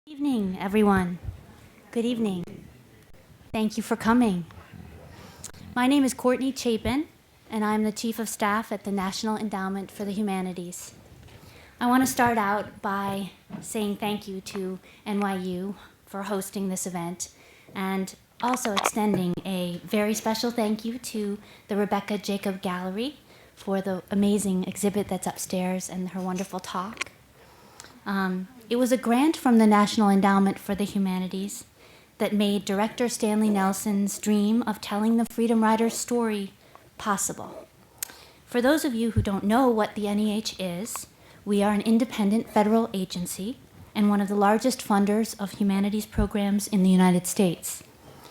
Good evening, everyone. Good evening. Thank you for coming. My name is Courtney Chapin, and I'm the Chief of Staff at the National Endowment for the Humanities. I want to start out by saying thank you to NYU for hosting this event, and also extending a very special thank you to the Rebecca Jacob Gallery for the amazing exhibit that's upstairs and her wonderful talk. It was a grant from the National Endowment for the Humanities that made director Stanley Nelson's dream of telling the Freedom Riders' story possible. For those of you who don't know what the NEH is, we are an independent federal agency and one of the largest funders of humanities programs in the United States.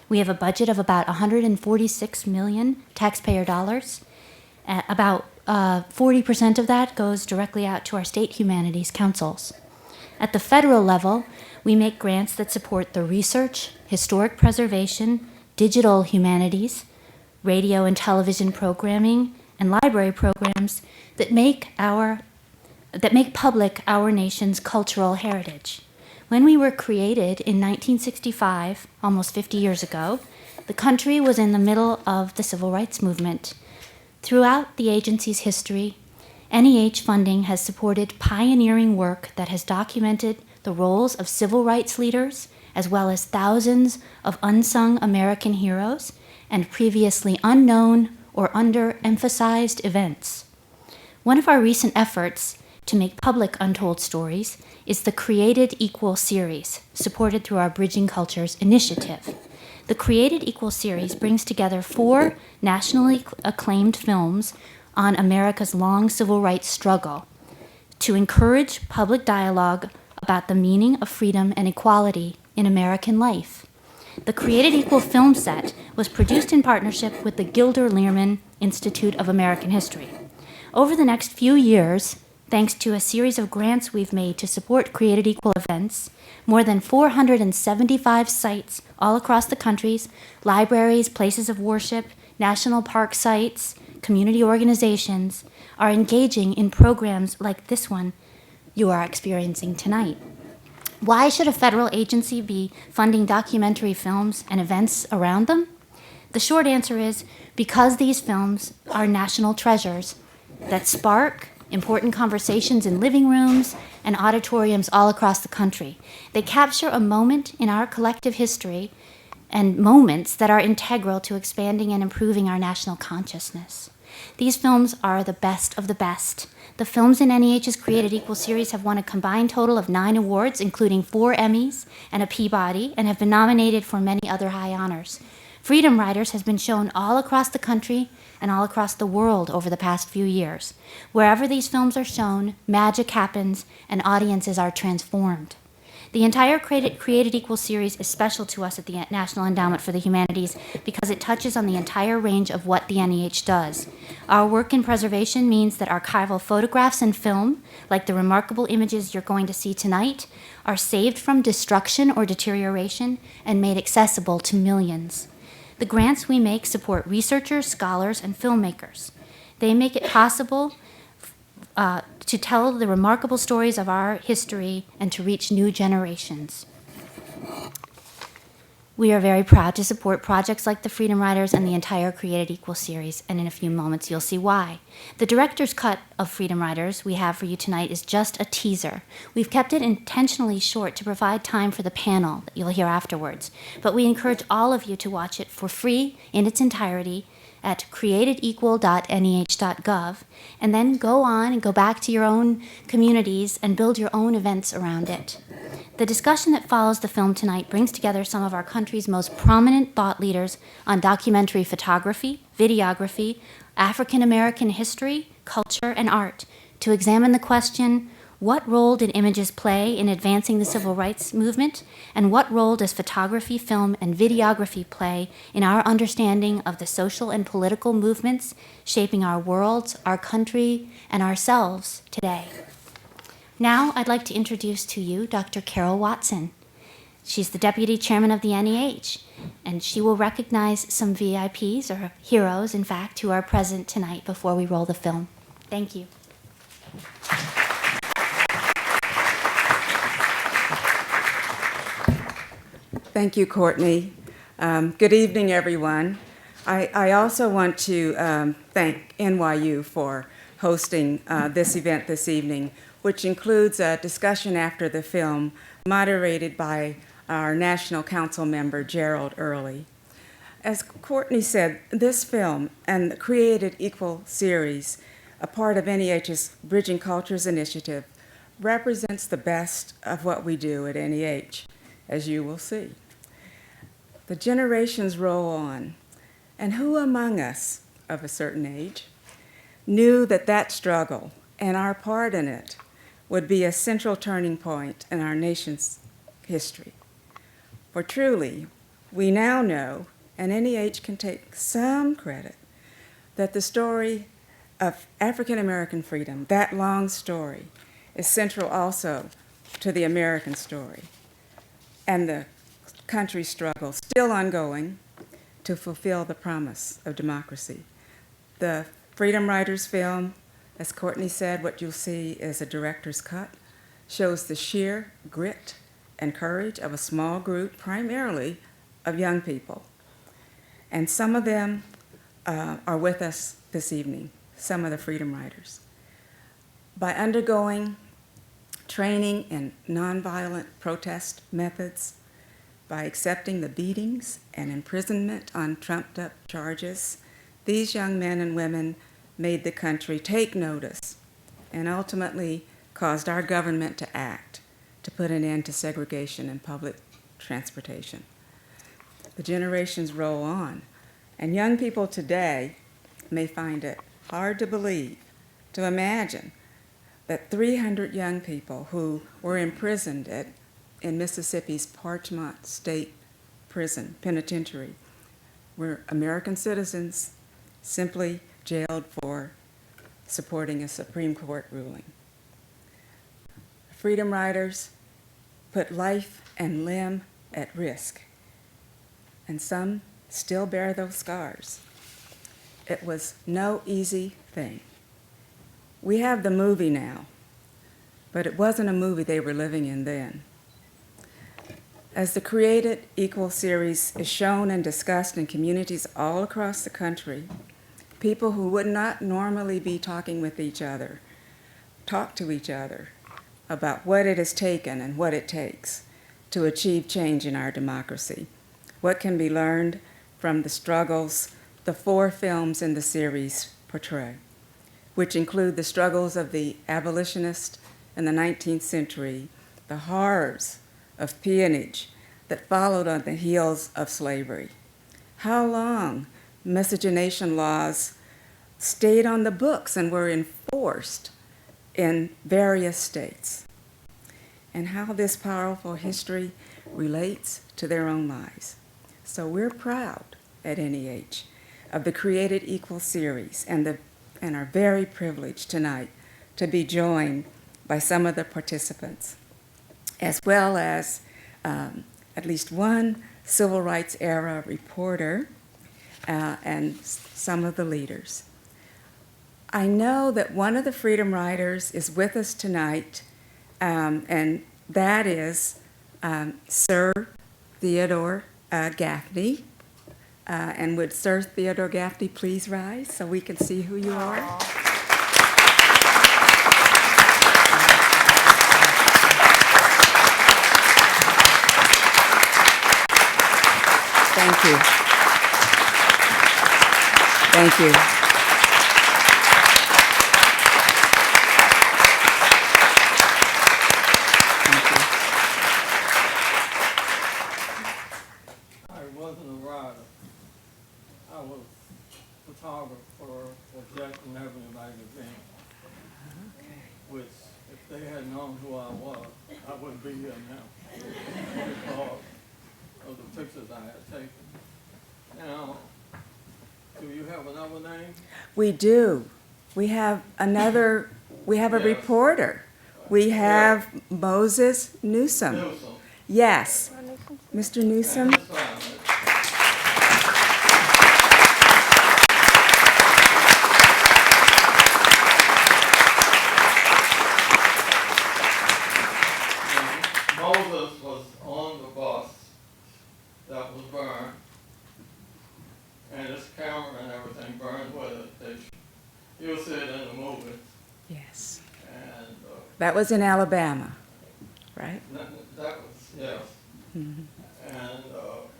We have a budget of about $146 million taxpayer dollars. About 40% of that goes directly out to our state humanities councils. At the federal level, we make grants that support the research, historic preservation, digital humanities, radio and television programming, and library programs that make public our nation's cultural heritage. When we were created in 1965, almost 50 years ago, the country was in the middle of the civil rights movement. Throughout the agency's history, NEH funding has supported pioneering work that has documented the roles of civil rights leaders, as well as thousands of unsung American heroes and previously unknown or underemphasized events. One of our recent efforts to make public untold stories is the Created Equal series, supported through our Bridging Cultures initiative. The Created Equal series brings together 4 nationally acclaimed films on America's long civil rights struggle to encourage public dialogue about the meaning of freedom and equality in American life. The Created Equal film set was produced in partnership with the Gilder Lehrman Institute of American History. Over the next few years, thanks to a series of grants we've made to support Created Equal events, more than 475 sites all across the countries, libraries, places of worship, national park sites, community organizations are engaging in programs like this one you are experiencing tonight. Why should a federal agency be funding documentary films and events around them? The short answer is because these films are national treasures that spark important conversations in living rooms and auditoriums all across the country. They capture a moment in our collective history and moments that are integral to expanding and improving our national consciousness. These films are the best of the best. The films in NEH's Created Equal series have won a combined total of 9 awards, including 4 Emmys and a Peabody, and have been nominated for many other high honors. Freedom Riders has been shown all across the country and all across the world over the past few years. Wherever these films are shown, magic happens and audiences are transformed. The entire Created Equal series is special to us at the National Endowment for the Humanities because it touches on the entire range of what the NEH does. Our work in preservation means that archival photographs and film, like the remarkable images you're going to see tonight, are saved from destruction or deterioration and made accessible to millions. The grants we make support researchers, scholars, and filmmakers. They make it possible to tell the remarkable stories of our history and to reach new generations. We are very proud to support projects like the Freedom Riders and the entire Created Equal series, and in a few moments you'll see why. The director's cut of Freedom Riders we have for you tonight is just a teaser. We've kept it intentionally short to provide time for the panel that you'll hear afterwards, but we encourage all of you to watch it for free in its entirety at createdequal.nih.gov, and then go on and go back to your own communities and build your own events around it. The discussion that follows the film tonight brings together some of our country's most prominent thought leaders on documentary photography, videography, African American history, culture, and art to examine the question, what role did images play in advancing the civil rights movement, and what role does photography, film, and videography play in our understanding of the social and political movements shaping our world, our country, and ourselves today? Now I'd like to introduce to you Dr. Carol Watson. She's the Deputy Chairman of the NEH, and she will recognize some VIPs, or heroes, in fact, who are present tonight before we roll the film. Thank you. Thank you, Courtney. Good evening, everyone. I also want to thank NYU for hosting this event this evening, which includes a discussion after the film moderated by our National Council member, Gerald Early. As Courtney said, this film and the Created Equal series, a part of NEH's Bridging Cultures initiative, represents the best of what we do at NEH, as you will see. The generations roll on, and who among us of a certain age knew that that struggle and our part in it would be a central turning point in our nation's history? For truly, we now know, and NEH can take some credit, that the story of African American freedom, that long story, is central also to the American story and the country's struggle, still ongoing, to fulfill the promise of democracy. The Freedom Riders film, as Courtney said, what you'll see is a director's cut, shows the sheer grit and courage of a small group, primarily of young people. And some of them are with us this evening, some of the Freedom Riders. By undergoing training in nonviolent protest methods, by accepting the beatings and imprisonment on trumped-up charges, these young men and women made the country take notice and ultimately caused our government to act to put an end to segregation in public transportation. The generations roll on, and young people today may find it hard to believe, to imagine, that 300 young people who were imprisoned in Mississippi's Parchment State Prison Penitentiary were American citizens simply jailed for supporting a Supreme Court ruling. Freedom Riders put life and limb at risk, and some still bear those scars. It was no easy thing. We have the movie now, but it wasn't a movie they were living in then. As the Created Equal series is shown and discussed in communities all across the country, people who would not normally be talking with each other talk to each other about what it has taken and what it takes to achieve change in our democracy. What can be learned from the struggles the 4 films in the series portray, which include the struggles of the abolitionists in the 19th century, the horrors of peonage that followed on the heels of slavery, how long miscegenation laws stayed on the books and were enforced in various states, and how this powerful history relates to their own lives. So we're proud at NEH of the Created Equal series and are very privileged tonight to be joined by some of the participants, as well as at least one civil rights era reporter and some of the leaders. I know that one of the Freedom Riders is with us tonight, and that is Sir Theodore Gaffney. And would Sir Theodore Gaffney please rise so we can see who you are? Thank you. Thank you. I wasn't a writer. I was a photographer for Jackson Avenue magazine, which, if they had known who I was, I wouldn't be here now because of the pictures I had taken. Now, do you have another name? We do. We have another, we have a Yes. reporter. We have Moses Newsom. Newsom. Yes. Mr. Newsom. That's right. Moses was on the bus you'll see it in the movie. Yes. And That was in Alabama, right? that was, yes. And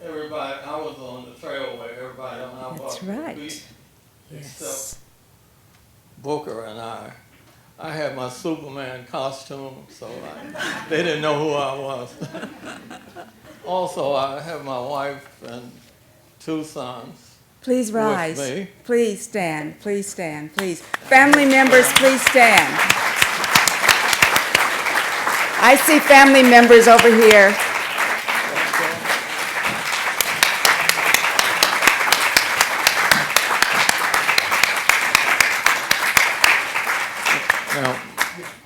everybody, I was on the trailway, everybody on our That's bus was right. beat, Yes. except Booker and I. I had my Superman costume, so they didn't know who I was. Also, I have my wife and 2 sons Please with rise. me. Please stand. Please stand. Please. Family members, please stand. I see family members over here. Now,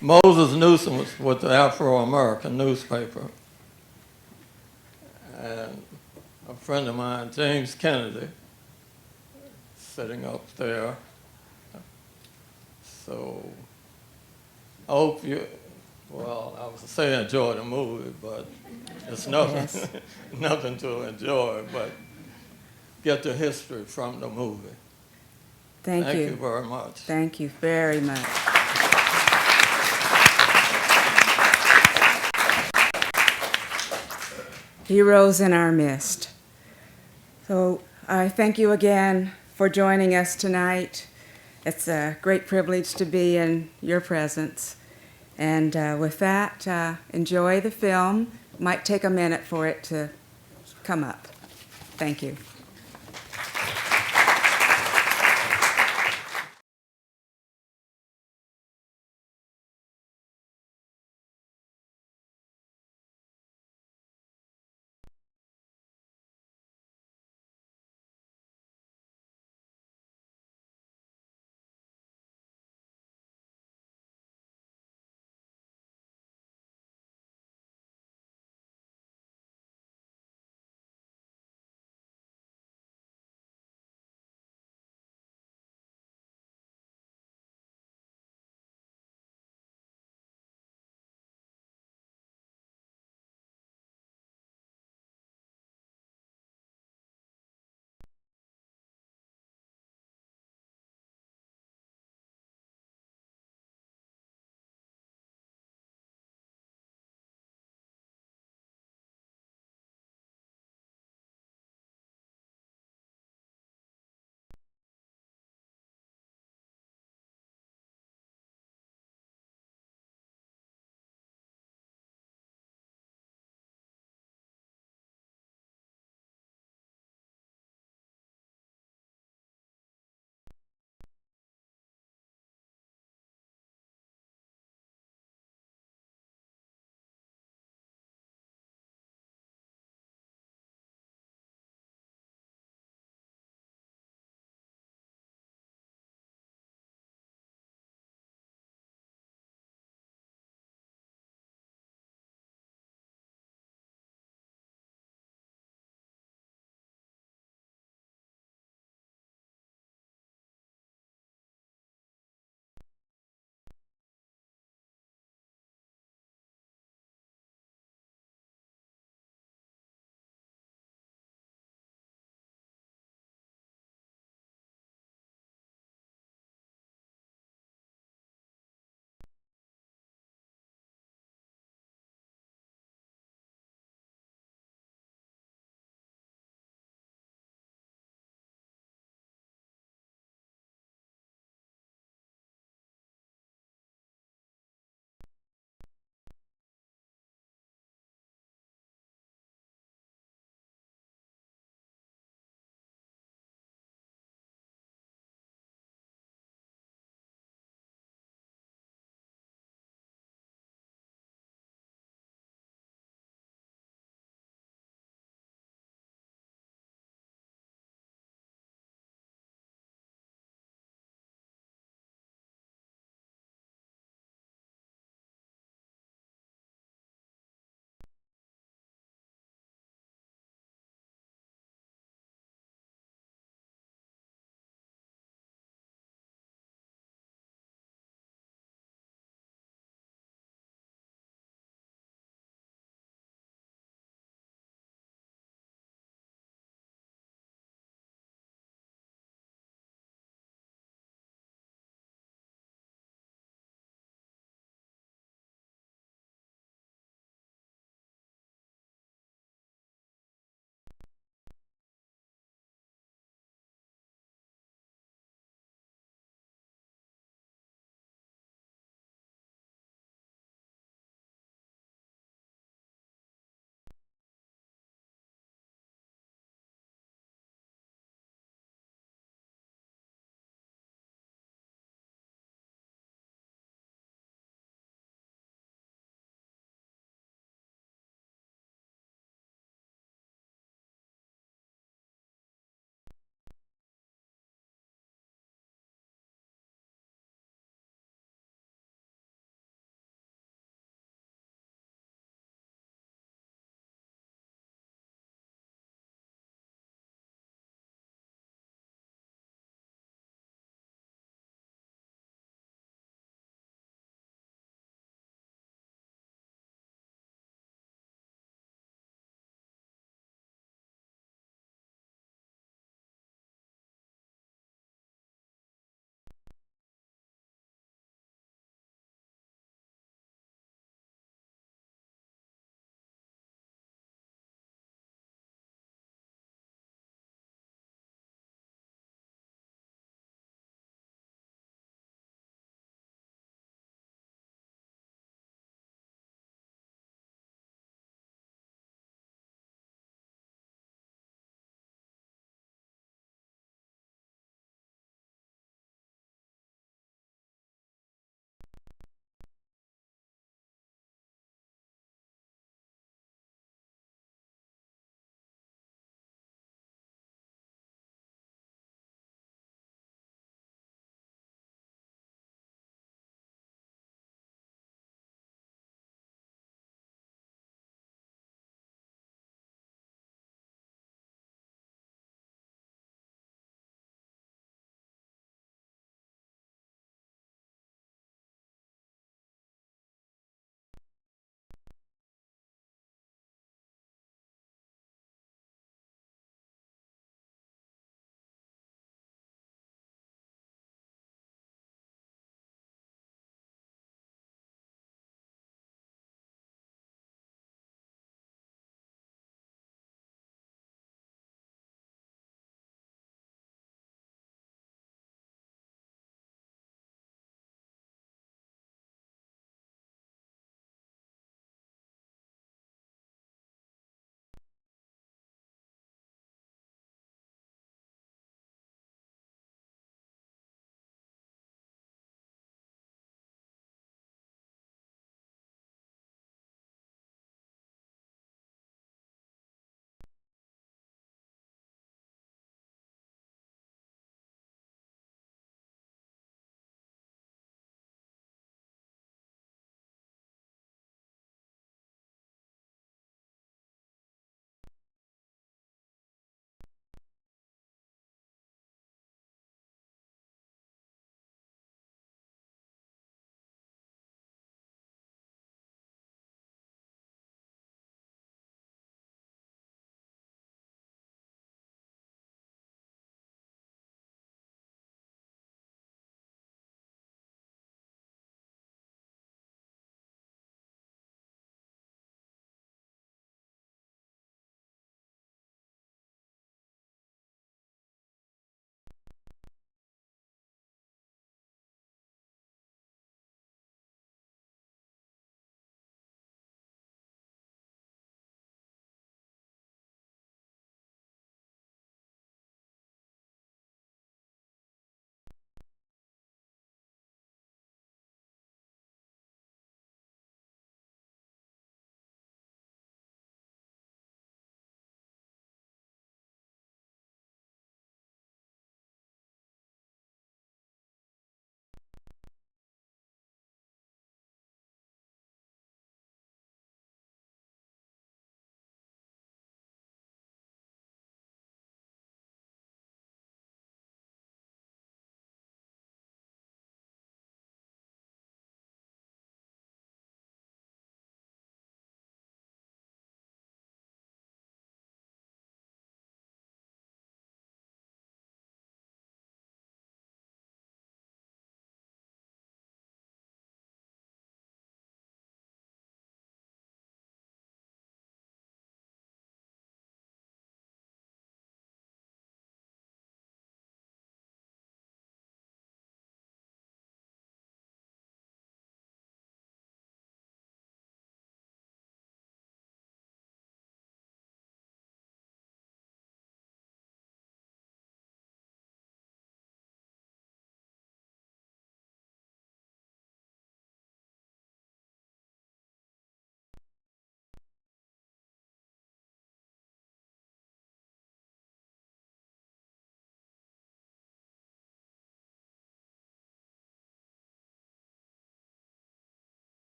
Moses Newsom was with the Afro-American newspaper. And a friend of mine, James Kennedy, sitting up there. So I hope you, well, I was saying enjoy the movie, but it's nothing, Yes. nothing to enjoy, but get the history from the movie. Thank Thank you. you very much. Thank you very much. Heroes in our midst. So I thank you again for joining us tonight. It's a great privilege to be in your presence. And with that, enjoy the film. Might take a minute for it to come up. Thank you.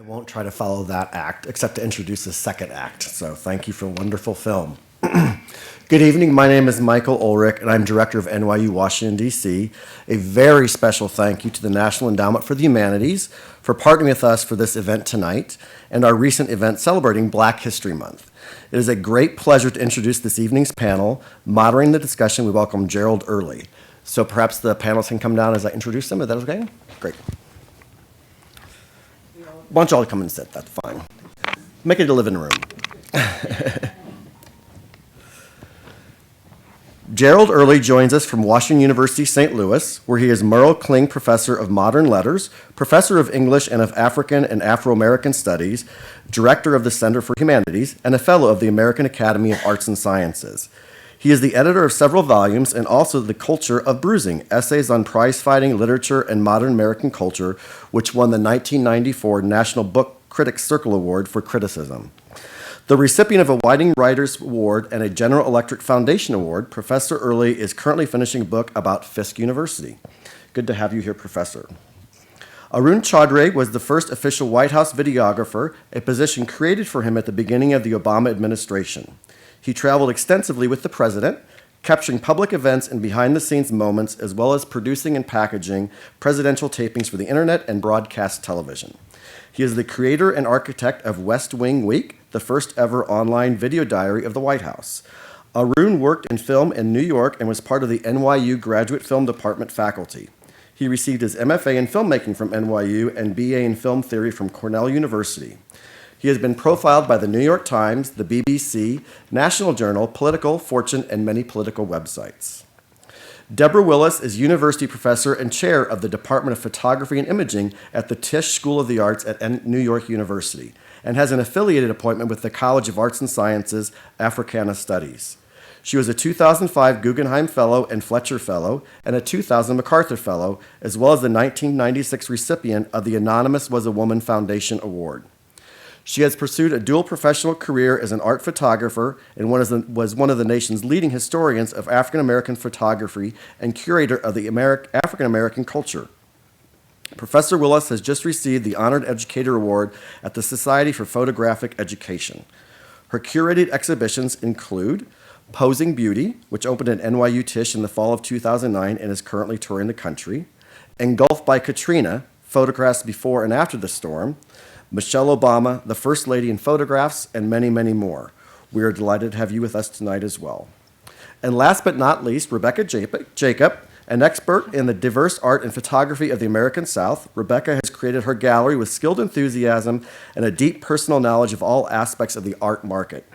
won't try to follow that act, except to introduce the second act. So thank you for a wonderful film. Good evening, my name is Michael Ulrich, and I'm director of NYU Washington, D.C. A very special thank you to the National Endowment for the Humanities for partnering with us for this event tonight and our recent event celebrating Black History Month. It is a great pleasure to introduce this evening's panel. Moderating the discussion, we welcome Gerald Early. So perhaps the panelists can come down as I introduce them. Is that okay? Great. Why don't you all come and sit? That's fine. Make it a living room. Gerald Early joins us from Washington University, St. Louis, where he is Merle Kling Professor of Modern Letters, Professor of English and of African and Afro-American Studies, Director of the Center for Humanities, and a Fellow of the American Academy of Arts and Sciences. He is the editor of several volumes and also The Culture of Bruising, Essays on Prize-Fighting Literature and Modern American Culture, which won the 1994 National Book Critics Circle Award for Criticism. The recipient of a Whiting Writers Award and a General Electric Foundation Award, Professor Early is currently finishing a book about Fisk University. Good to have you here, Professor. Arun Chaudhry was the first official White House videographer, a position created for him at the beginning of the Obama administration. He traveled extensively with the president, capturing public events and behind-the-scenes moments, as well as producing and packaging presidential tapings for the internet and broadcast television. He is the creator and architect of West Wing Week, the first ever online video diary of the White House. Arun worked in film in New York and was part of the NYU Graduate Film Department faculty. He received his MFA in filmmaking from NYU and BA in film theory from Cornell University. He has been profiled by the New York Times, the BBC, National Journal, Political, Fortune, and many political websites. Deborah Willis is University Professor and Chair of the Department of Photography and Imaging at the Tisch School of the Arts at New York University and has an affiliated appointment with the College of Arts and Sciences, Africana Studies. She was a 2005 Guggenheim Fellow and Fletcher Fellow and a 2000 MacArthur Fellow, as well as the 1996 recipient of the Anonymous Was a Woman Foundation Award. She has pursued a dual professional career as an art photographer and was one of the nation's leading historians of African American photography and curator of the African American culture. Professor Willis has just received the Honored Educator Award at the Society for Photographic Education. Her curated exhibitions include Posing Beauty, which opened at NYU Tisch in the fall of 2009 and is currently touring the country, Engulfed by Katrina, Photographs Before and After the Storm, Michelle Obama, the First Lady in Photographs, and many, many more. We are delighted to have you with us tonight as well. And last but not least, Rebecca Jacob, an expert in the diverse art and photography of the American South. Rebecca has created her gallery with skilled enthusiasm and a deep personal knowledge of all aspects of the art market.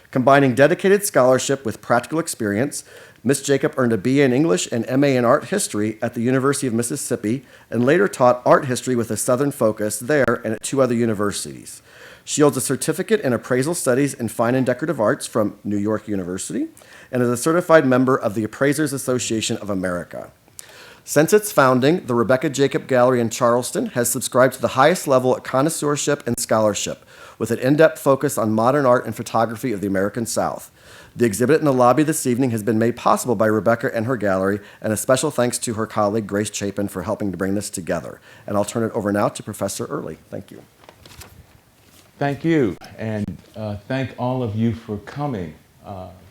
Combining dedicated scholarship with practical experience, Ms. Jacob earned a BA in English and MA in Art History at the University of Mississippi and later taught art history with a Southern focus there and at 2 other universities. She holds a certificate in appraisal studies in fine and decorative arts from New York University and is a certified member of the Appraisers Association of America. Since its founding, the Rebecca Jacob Gallery in Charleston has subscribed to the highest level of connoisseurship and scholarship, with an in-depth focus on modern art and photography of the American South. The exhibit in the lobby this evening has been made possible by Rebecca and her gallery, and a special thanks to her colleague, Grace Chapin, for helping to bring this together. And I'll turn it over now to Professor Early. Thank you. Thank you, and thank all of you for coming.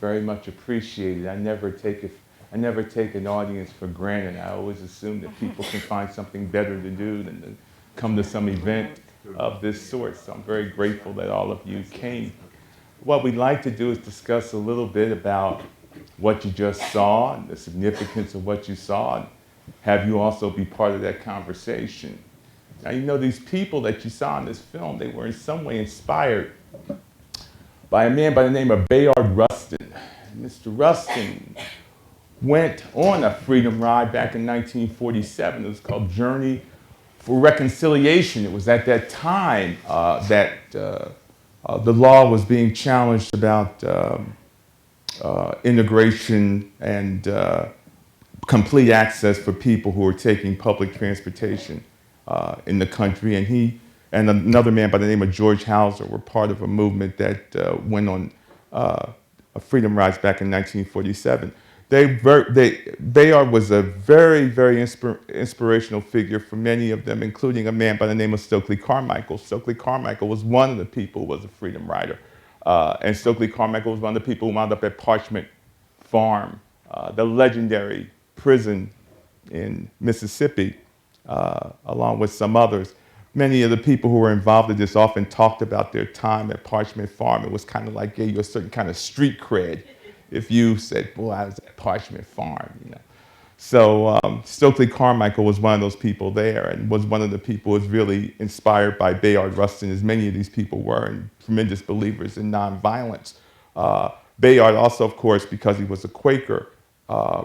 Very much appreciated. I never take an audience for granted. I always assume that people can find something better to do than to come to some event of this sort. So I'm very grateful that all of you came. What we'd like to do is discuss a little bit about what you just saw and the significance of what you saw, and have you also be part of that conversation. Now, you know, these people that you saw in this film, they were in some way inspired by a man by the name of Bayard Rustin. Mr. Rustin went on a freedom ride back in 1947. It was called Journey for Reconciliation. It was at that time that the law was being challenged about integration and complete access for people who were taking public transportation in the country. And he and another man by the name of George Hauser were part of a movement that went on freedom rides back in 1947. Bayard was a very, very inspirational figure for many of them, including a man by the name of Stokely Carmichael. Stokely Carmichael was one of the people who was a freedom rider. And Stokely Carmichael was one of the people who wound up at Parchment Farm, the legendary prison in Mississippi, along with some others. Many of the people who were involved in this often talked about their time at Parchment Farm. It was kind of like gave you a certain kind of street cred if you said, boy, I was at Parchment Farm, you know. So Stokely Carmichael was one of those people there and was one of the people who was really inspired by Bayard Rustin, as many of these people were, and tremendous believers in nonviolence. Bayard also, of course, because he was a Quaker,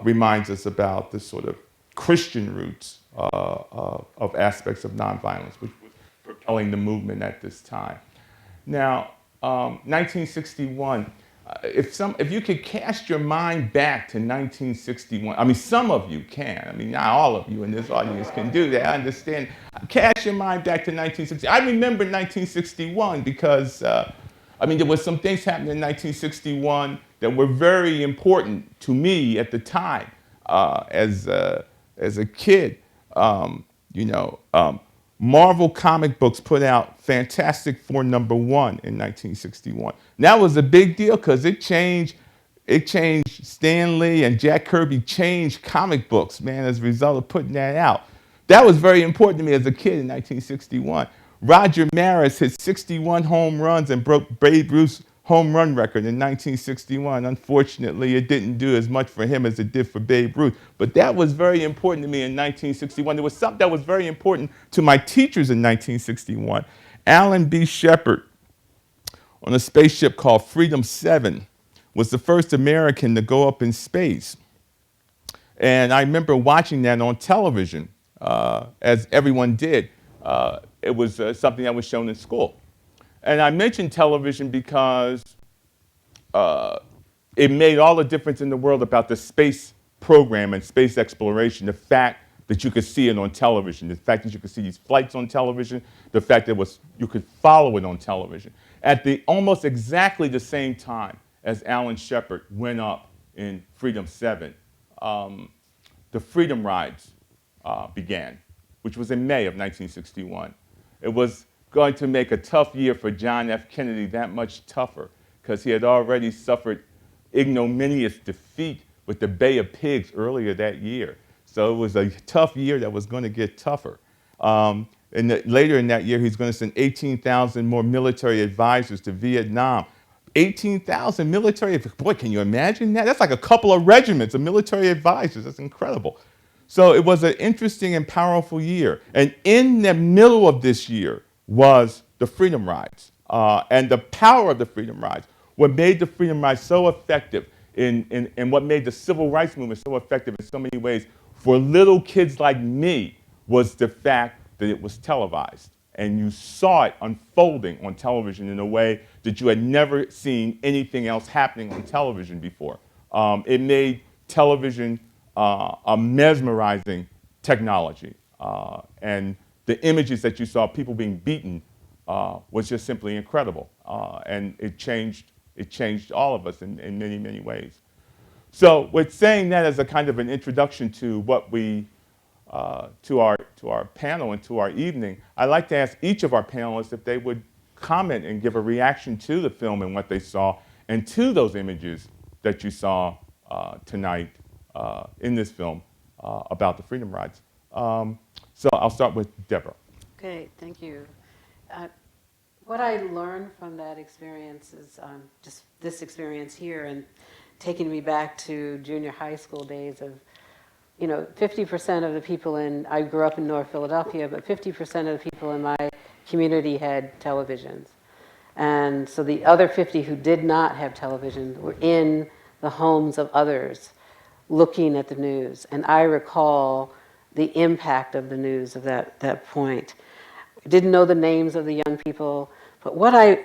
reminds us about the sort of Christian roots of aspects of nonviolence, which was propelling the movement at this time. Now, 1961, if you could cast your mind back to 1961, I mean, some of you can. I mean, not all of you in this audience can do that. I understand. Cast your mind back to 1960. I remember 1961 because, I mean, there was some things happening in 1961 that were very important to me at the time as a kid. You know, Marvel comic books put out Fantastic Four #1 in 1961. That was a big deal because it changed Stan Lee and Jack Kirby changed comic books, man, as a result of putting that out. That was very important to me as a kid in 1961. Roger Maris hit 61 home runs and broke Babe Ruth's home run record in 1961. Unfortunately, it didn't do as much for him as it did for Babe Ruth. But that was very important to me in 1961. There was something that was very important to my teachers in 1961. Alan B. Shepard, on a spaceship called Freedom 7, was the first American to go up in space. And I remember watching that on television, as everyone did. It was something that was shown in school. And I mentioned television because it made all the difference in the world about the space program and space exploration, the fact that you could see it on television, the fact that you could see these flights on television, the fact that you could follow it on television. At almost exactly the same time as Alan Shepard went up in Freedom 7, the Freedom Rides began, which was in May of 1961. It was going to make a tough year for John F. Kennedy that much tougher because he had already suffered ignominious defeat with the Bay of Pigs earlier that year. So it was a tough year that was going to get tougher. Later in that year, he's going to send 18,000 more military advisors to Vietnam. 18,000 military, boy, can you imagine that? That's like a couple of regiments of military advisors. That's incredible. So it was an interesting and powerful year. And in the middle of this year was the Freedom Rides. And the power of the Freedom Rides, what made the Freedom Rides so effective and what made the Civil Rights Movement so effective in so many ways for little kids like me was the fact that it was televised. And you saw it unfolding on television in a way that you had never seen anything else happening on television before. It made television a mesmerizing technology. And the images that you saw, people being beaten, was just simply incredible. And it changed all of us in many, many ways. So with saying that as a kind of an introduction to what to our panel and to our evening, I'd like to ask each of our panelists if they would comment and give a reaction to the film and what they saw and to those images that you saw tonight in this film about the Freedom Rides. So I'll start with Deborah. Okay, thank you. What I learned from that experience is just this experience here and taking me back to junior high school days of, 50% of the people I grew up in North Philadelphia, but 50% of the people in my community had televisions. And so the other 50 who did not have television were in the homes of others looking at the news. And I recall the impact of the news of that point. I didn't know the names of the young people, but what I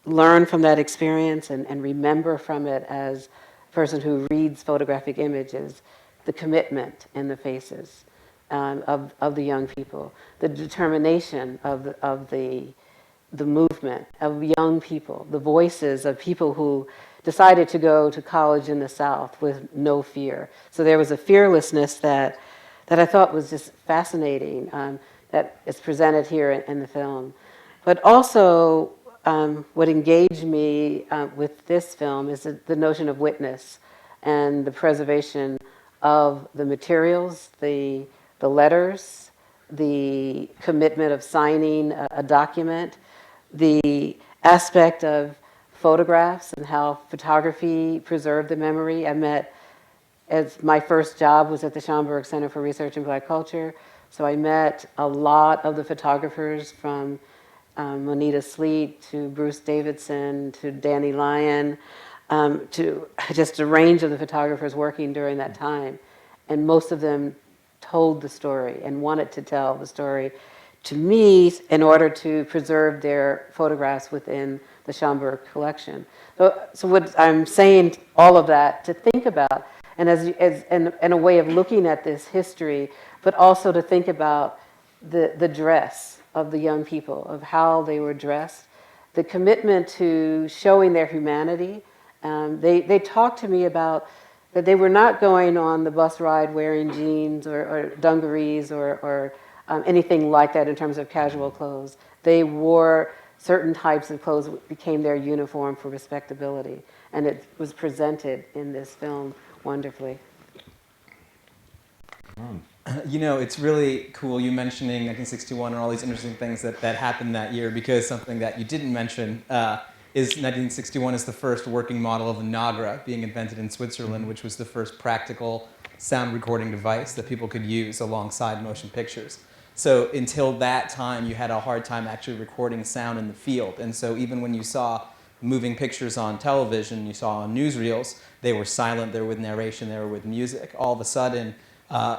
learned from that experience and remember from it as a person who reads photographic images, the commitment in the faces of the young people, the determination of the movement of young people, the voices of people who decided to go to college in the South with no fear. So there was a fearlessness that I thought was just fascinating, that is presented here in the film. But also, what engaged me with this film is the notion of witness and the preservation of the materials, the letters, the commitment of signing a document, the aspect of photographs and how photography preserved the memory. I met, as my first job was at the Schomburg Center for Research in Black Culture, so I met a lot of the photographers from Monita Sleet to Bruce Davidson to Danny Lyon, to just a range of the photographers working during that time. And most of them told the story and wanted to tell the story to me in order to preserve their photographs within the Schomburg collection. So what I'm saying, all of that to think about, and in a way of looking at this history, but also to think about the dress of the young people, of how they were dressed, the commitment to showing their humanity. They talked to me about that they were not going on the bus ride wearing jeans or dungarees or anything like that in terms of casual clothes. They wore certain types of clothes that became their uniform for respectability. And it was presented in this film wonderfully. You know, it's really cool you mentioning 1961 and all these interesting things that happened that year, because something that you didn't mention is 1961 is the first working model of the Nagra being invented in Switzerland, which was the first practical sound recording device that people could use alongside motion pictures. So until that time, you had a hard time actually recording sound in the field. And so even when you saw moving pictures on television, you saw on newsreels, they were silent, they were with narration, they were with music. All of a sudden,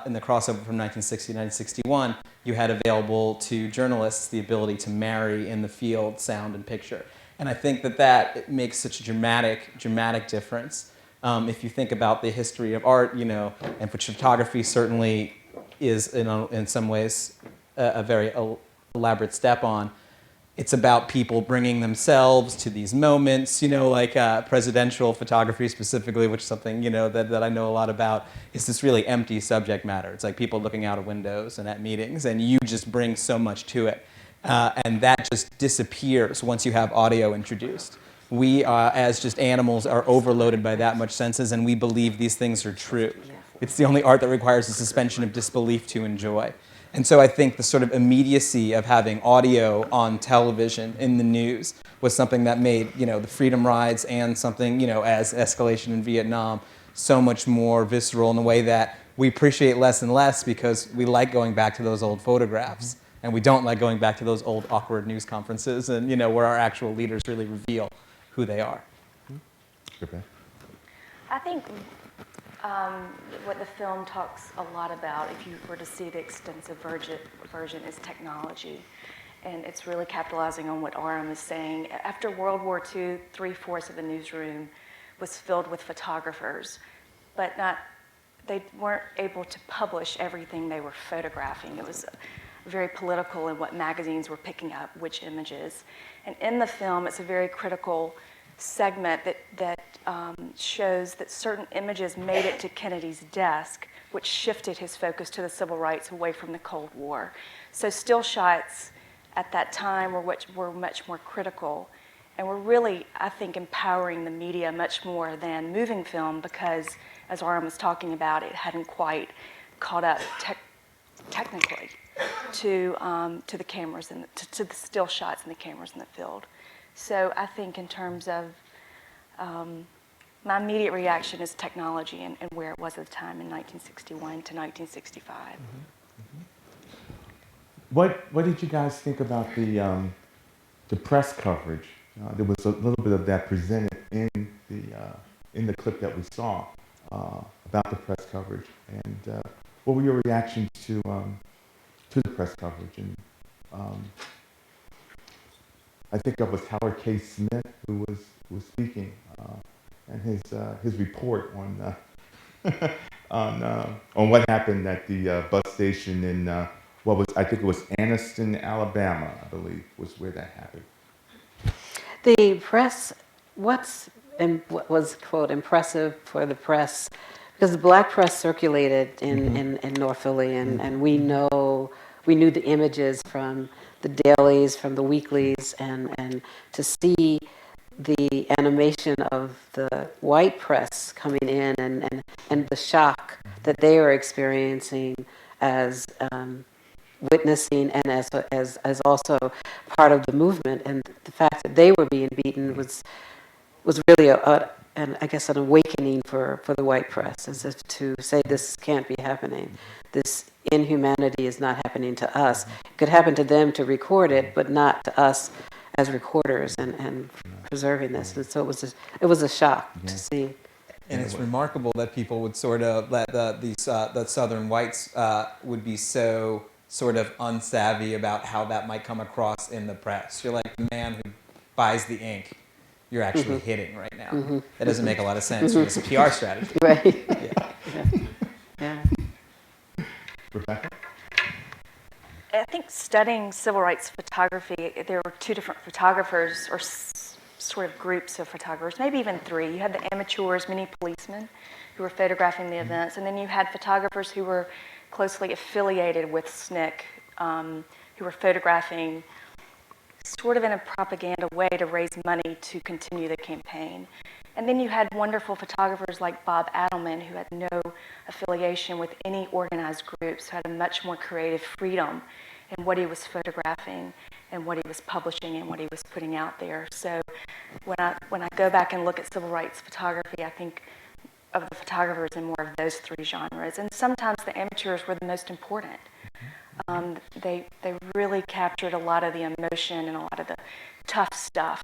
in the crossover from 1960 to 1961, you had available to journalists the ability to marry in the field sound and picture. And I think that makes such a dramatic difference. If you think about the history of art, you know, and which photography certainly is in some ways a very elaborate step on. It's about people bringing themselves to these moments, you know, like presidential photography specifically, which is something, you know, that I know a lot about, is this really empty subject matter. It's like people looking out of windows and at meetings, and you just bring so much to it. And that just disappears once you have audio introduced. We, as just animals, are overloaded by that much senses, and we believe these things are true. It's the only art that requires a suspension of disbelief to enjoy. And so I think the sort of immediacy of having audio on television in the news was something that made, you know, the freedom rides and something, you know, as escalation in Vietnam so much more visceral in a way that we appreciate less and less, because we like going back to those old photographs and we don't like going back to those old awkward news conferences and, you know, where our actual leaders really reveal who they are. Okay. I think what the film talks a lot about, if you were to see the extensive version, is technology. And it's really capitalizing on what Aram is saying. After World War II, 3/4 of the newsroom was filled with photographers, but they weren't able to publish everything they were photographing. It was very political in what magazines were picking up, which images. And in the film, it's a very critical segment that shows that certain images made it to Kennedy's desk, which shifted his focus to the civil rights away from the Cold War. So still shots at that time were much more critical, and were really, I think, empowering the media much more than moving film, because, as Aram was talking about, it hadn't quite caught up technically to the cameras and to the still shots and the cameras in the field. So I think in terms of my immediate reaction is technology and where it was at the time in 1961 to 1965. Mm-hmm. What did you guys think about the press coverage? There was a little bit of that presented in the clip that we saw about the press coverage, and what were your reactions to the press coverage? And I think it was Howard K. Smith who was speaking, and his report on on what happened at the bus station in I think it was Anniston, Alabama, I believe, was where that happened. The press, what was, quote, impressive for the press, because the black press circulated in North Philly, and we knew the images from the dailies, from the weeklies, and to see the animation of the white press coming in and the shock that they were experiencing as witnessing and as also part of the movement, and the fact that they were being beaten was really an awakening for the white press, as if to say this can't be happening. This inhumanity is not happening to us. It could happen to them to record it, but not to us as recorders and preserving this. And so it was a shock to see. And it's remarkable that people would sort of let the Southern whites would be so sort of unsavvy about how that might come across in the press. You're like the man who buys the ink. You're actually hitting right now. That doesn't make a lot of sense from this PR strategy. Right. Yeah. Yeah. Rebecca? I think studying civil rights photography, there were two different photographers or sort of groups of photographers, maybe even three. You had the amateurs, many policemen who were photographing the events, and then you had photographers who were closely affiliated with SNCC, who were photographing sort of in a propaganda way to raise money to continue the campaign. And then you had wonderful photographers like Bob Adelman, who had no affiliation with any organized groups, who had a much more creative freedom in what he was photographing and what he was publishing and what he was putting out there. So when I go back and look at civil rights photography, I think of the photographers in more of those three genres. And sometimes the amateurs were the most important. They really captured a lot of the emotion and a lot of the tough stuff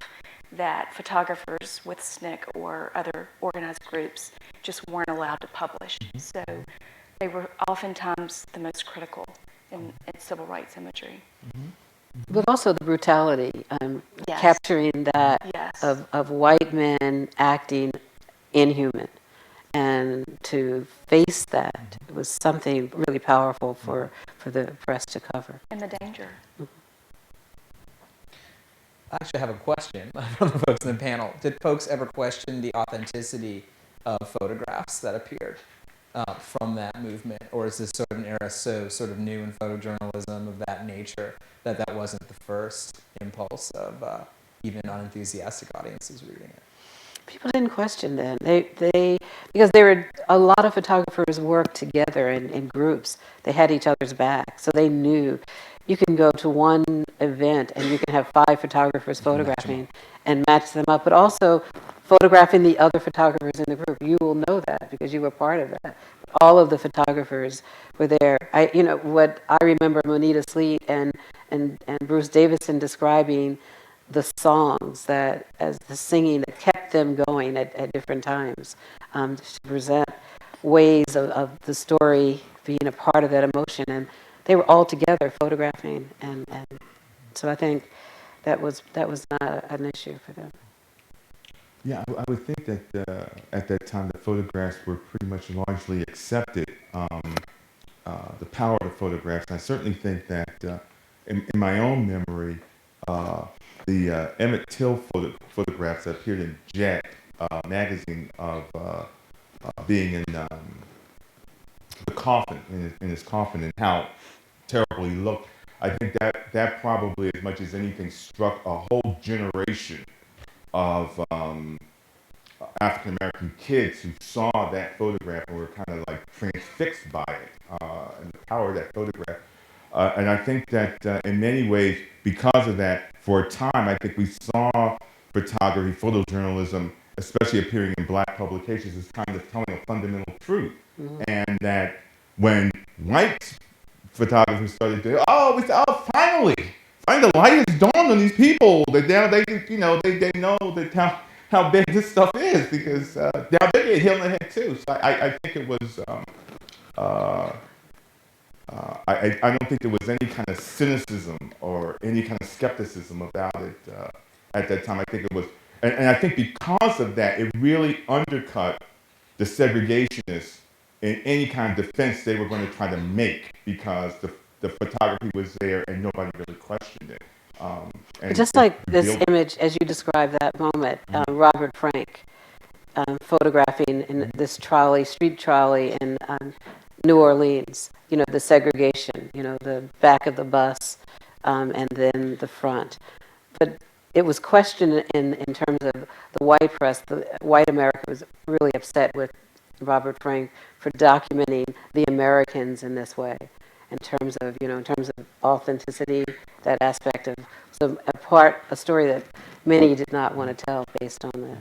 that photographers with SNCC or other organized groups just weren't allowed to publish. So they were oftentimes the most critical in civil rights imagery. But also the brutality, Yes. capturing that Yes. of white men acting inhuman. And to face that, it was something really powerful for the press to cover. And the danger. I actually have a question from the folks in the panel. Did folks ever question the authenticity of photographs that appeared from that movement? Or is this sort of an era so sort of new in photojournalism of that nature that that wasn't the first impulse of even unenthusiastic audiences reading it? People didn't question then. They because there were a lot of photographers worked together in groups. They had each other's back, so they knew you can go to one event and you can have 5 photographers photographing and match them up, but also photographing the other photographers in the group. You will know that because you were part of that. All of the photographers were there. What I remember Monita Sleet and Bruce Davison describing the songs that, as the singing that kept them going at different times, to present ways of the story being a part of that emotion. And they were all together photographing, and so I think that was not an issue for them. Yeah, I would think that at that time the photographs were pretty much largely accepted, the power of the photographs. I certainly think that in my own memory, the Emmett Till photographs that appeared in Jet magazine of being in the coffin, in his coffin, and how terrible he looked. I think that probably, as much as anything, struck a whole generation of African American kids who saw that photograph and were kind of like transfixed by it and the power of that photograph. And I think that in many ways, because of that, for a time, I think we saw photography, photojournalism, especially appearing in black publications, as kind of telling a fundamental truth. And that when white photographers started to, we said, finally the light has dawned on these people that now they know that how big this stuff is, because now they get hit on the head too. So I think it was. I don't think there was any kind of cynicism or any kind of skepticism about it at that time. I think it was, and I think because of that, it really undercut the segregationists in any kind of defense they were going to try to make, because the photography was there and nobody really questioned it. Just like this image, as you described that moment, Robert Frank photographing in this trolley, street trolley in New Orleans, the segregation, the back of the bus and then the front. But it was questioned in terms of the white press. The white America was really upset with Robert Frank for documenting the Americans in this way, in terms of authenticity, that aspect of a story that many did not want to tell based on that.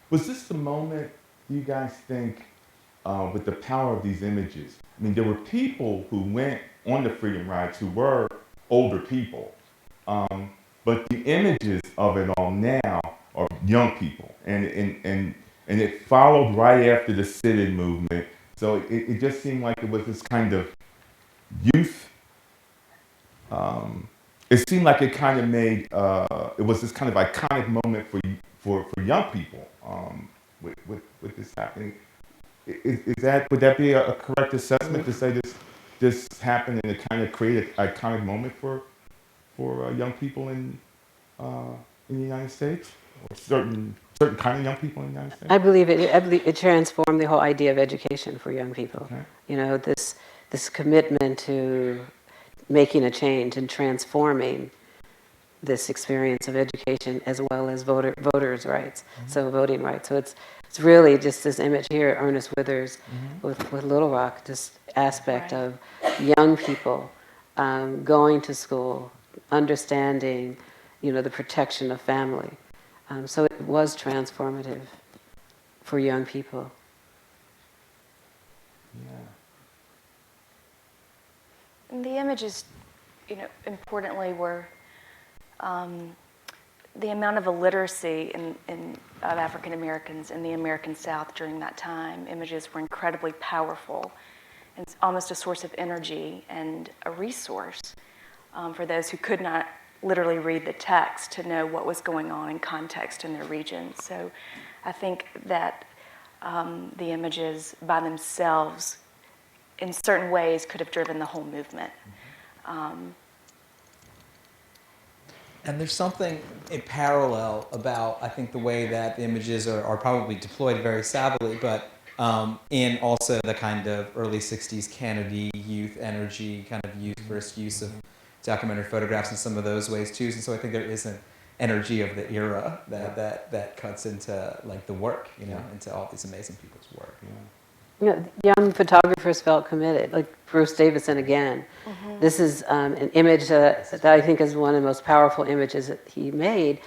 Was this the moment, do you guys think, with the power of these images? I mean, there were people who went on the Freedom Rides who were older people, but the images of it all now are young people, and it followed right after the sit-in movement. So it just seemed like it was this kind of youth. It seemed like it kind of made it was this kind of iconic moment for young people with this happening. Would that be a correct assessment to say this happened and it kind of created an iconic moment for young people in the United States, or certain kind of young people in the United States? I believe it transformed the whole idea of education for young people. Okay. This commitment to making a change and transforming this experience of education as well as voters' rights, so voting rights. So it's really just this image here, Ernest Withers with Little Rock, this aspect of young people going to school, understanding, the protection of family. So it was transformative for young people. Yeah. And the images, importantly, were the amount of illiteracy of African Americans in the American South during that time. Images were incredibly powerful and almost a source of energy and a resource for those who could not literally read the text to know what was going on in context in their region. So I think that the images by themselves in certain ways could have driven the whole movement. And there's something in parallel about, I think, the way that the images are probably deployed very savvily, but in also the kind of early 60s Kennedy youth energy, kind of first use of documentary photographs in some of those ways too. And so I think there is an energy of the era that cuts into like the work, into all these amazing people's work. Young photographers felt committed, like Bruce Davison again. This is an image that I think is one of the most powerful images that he made.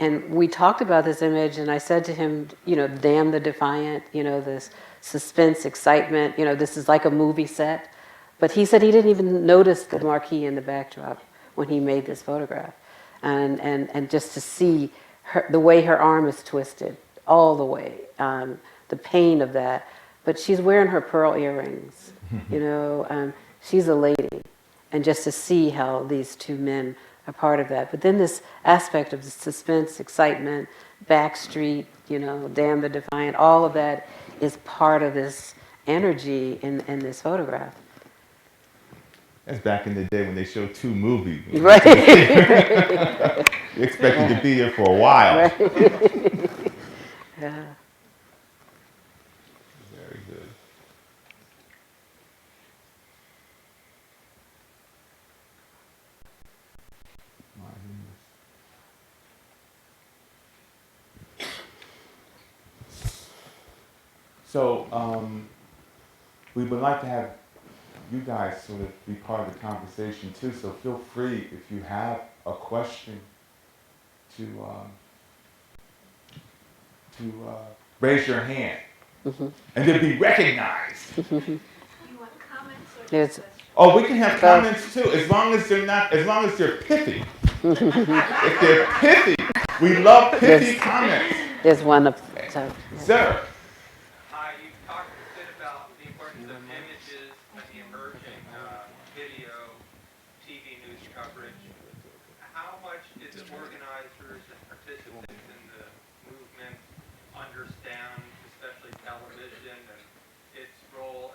And we talked about this image, and I said to him, damn the defiant, this suspense, excitement, this is like a movie set. But he said he didn't even notice the marquee in the backdrop when he made this photograph. And just to see the way her arm is twisted, all the way, the pain of that. But she's wearing her pearl earrings, she's a lady. And just to see how these two men are part of that. But then this aspect of the suspense, excitement, backstreet, damn the defiant, all of that is part of this energy in this photograph. That's back in the day when they showed two movies. Right. You expected to be there for a while. Right. Yeah. Very good. My goodness. So, we would like to have you guys sort of be part of the conversation too, so feel free if you have a question to raise your hand and then be recognized. You want comments or Yes. questions? Oh, we can have comments too, as long as they're pithy. If they're pithy, we love pithy comments. There's one up top. Sir. You talked a bit about the importance of images and the emerging video, TV news coverage. How much did the organizers and participants in the movement understand, especially television and its role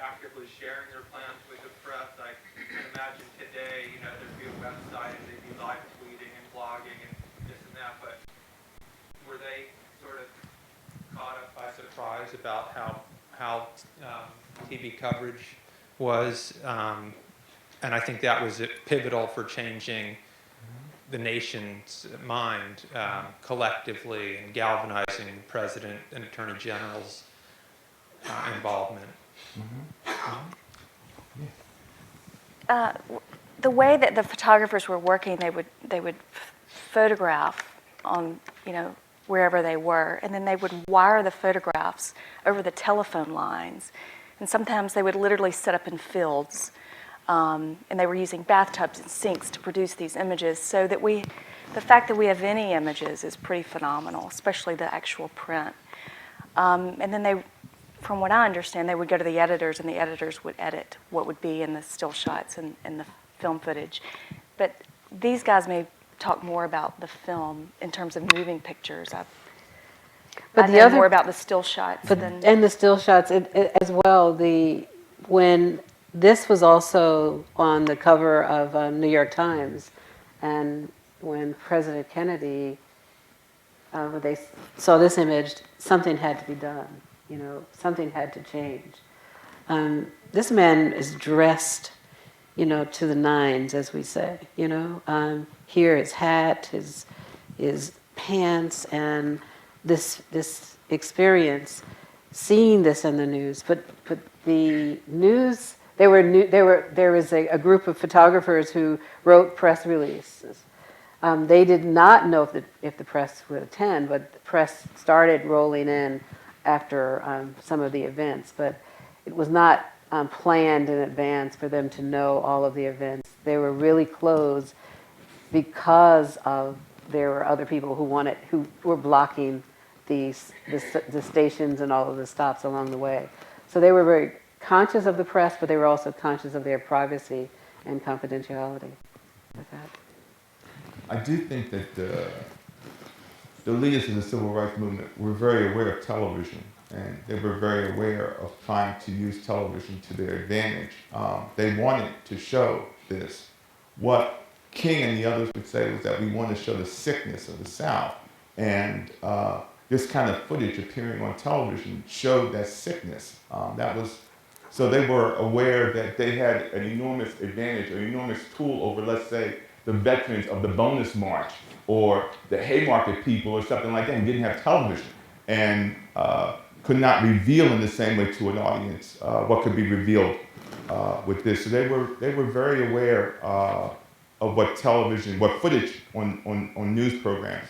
actively sharing their plans with the press. I can imagine today, there'd be a website and they'd be live tweeting and blogging and this and that, but were they sort of caught up by surprise about how TV coverage was? And I think that was pivotal for changing the nation's mind collectively and galvanizing President and Attorney General's involvement. The way that the photographers were working, they would photograph on, wherever they were, and then they would wire the photographs over the telephone lines. And sometimes they would literally set up in fields, and they were using bathtubs and sinks to produce these images, so that the fact that we have any images is pretty phenomenal, especially the actual print. And then from what I understand, they would go to the editors, and the editors would edit what would be in the still shots and the film footage. But these guys may talk more about the film in terms of moving pictures. I know more about the still shots and the still shots as well. When this was also on the cover of New York Times, and when President Kennedy, when they saw this image, something had to be done. Something had to change. This man is dressed, to the nines, as we say. Here, his hat, his pants, and this experience, seeing this in the news. But the news, there was a group of photographers who wrote press releases. They did not know if the press would attend, but the press started rolling in after some of the events. But it was not planned in advance for them to know all of the events. They were really closed because there were other people who were blocking the stations and all of the stops along the way. So they were very conscious of the press, but they were also conscious of their privacy and confidentiality with that. I do think that the leaders of the civil rights movement were very aware of television, and they were very aware of trying to use television to their advantage. They wanted to show this. What King and the others would say was that we want to show the sickness of the South, and this kind of footage appearing on television showed that sickness. So they were aware that they had an enormous advantage, an enormous tool over, let's say, the veterans of the Bonus March or the Haymarket people or something like that, and didn't have television and could not reveal in the same way to an audience what could be revealed with this. So they were very aware of what television, what footage on news programs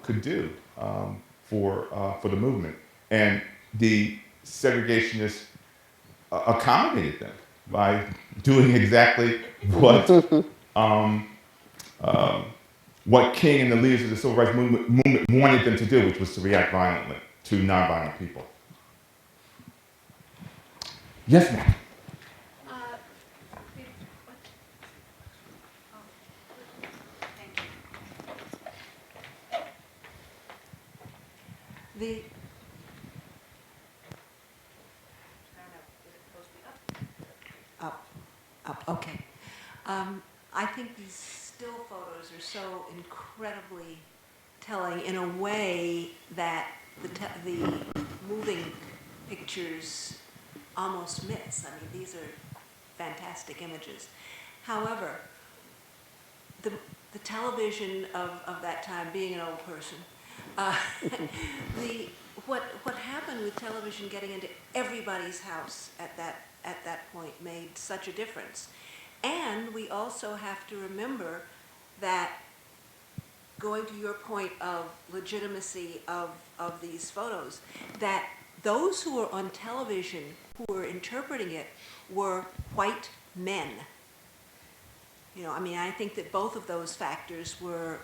could do for the movement. And the segregationists accommodated them by doing exactly what King and the leaders of the civil rights movement wanted them to do, which was to react violently to nonviolent people. Yes, ma'am. Okay. I think these still photos are so incredibly telling in a way that the moving pictures almost miss. I mean, these are fantastic images. However, the television of that time, being an old person, what happened with television getting into everybody's house at that point made such a difference. And we also have to remember that, going to your point of legitimacy of these photos, that those who were on television, who were interpreting it, were white men. I think that both of those factors were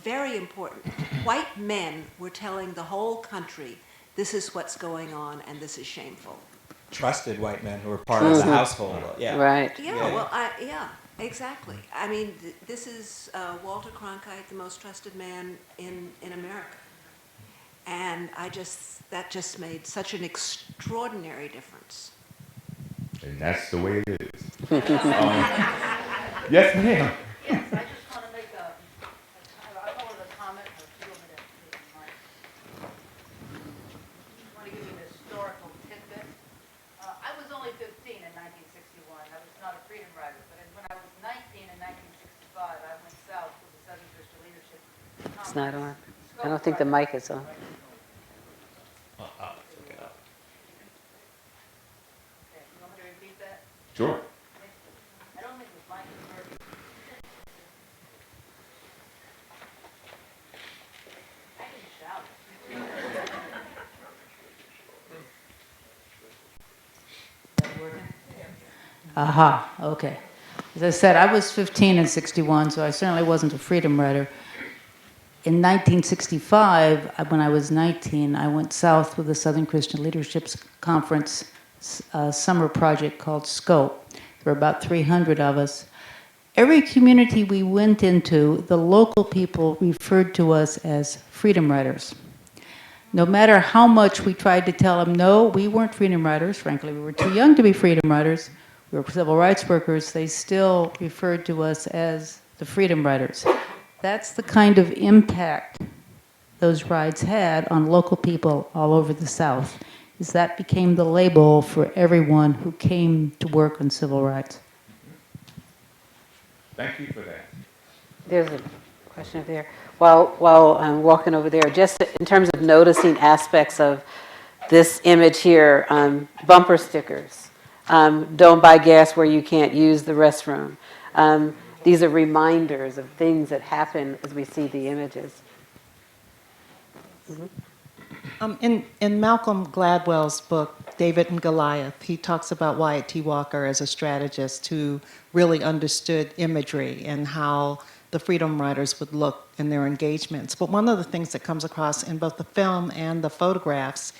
very important. White men were telling the whole country, this is what's going on and this is shameful. Trusted white men who were part of the household. Yeah. Right. Yeah, exactly. I mean, this is Walter Cronkite, the most trusted man in America. And that just made such an extraordinary difference. And that's the way it is. Yes, ma'am. Yes, I just want to make I call it a comment, or two of it, if you mind. I want to give you an historical tidbit. I was only 15 in 1961. I was not a freedom rider, but when I was 19 in 1965, I went south with the Southern Christian Leadership Conference. It's not on. I don't think the mic is on. Okay, you want me to repeat that? Sure. I don't think the mic is working. I can shout. Is that working? Aha, okay. As I said, I was 15 in 61, so I certainly wasn't a freedom rider. In 1965, when I was 19, I went south with the Southern Christian Leadership Conference summer project called SCOPE. There were about 300 of us. Every community we went into, the local people referred to us as freedom riders. No matter how much we tried to tell them, no, we weren't freedom riders. Frankly, we were too young to be freedom riders. We were civil rights workers. They still referred to us as the freedom riders. That's the kind of impact those rides had on local people all over the South, is that became the label for everyone who came to work on civil rights. Thank you for that. There's a question over there. While I'm walking over there, just in terms of noticing aspects of this image here, bumper stickers. Don't buy gas where you can't use the restroom. These are reminders of things that happen as we see the images. In Malcolm Gladwell's book, David and Goliath, he talks about Wyatt T. Walker as a strategist who really understood imagery and how the freedom riders would look in their engagements. But one of the things that comes across in both the film and the photographs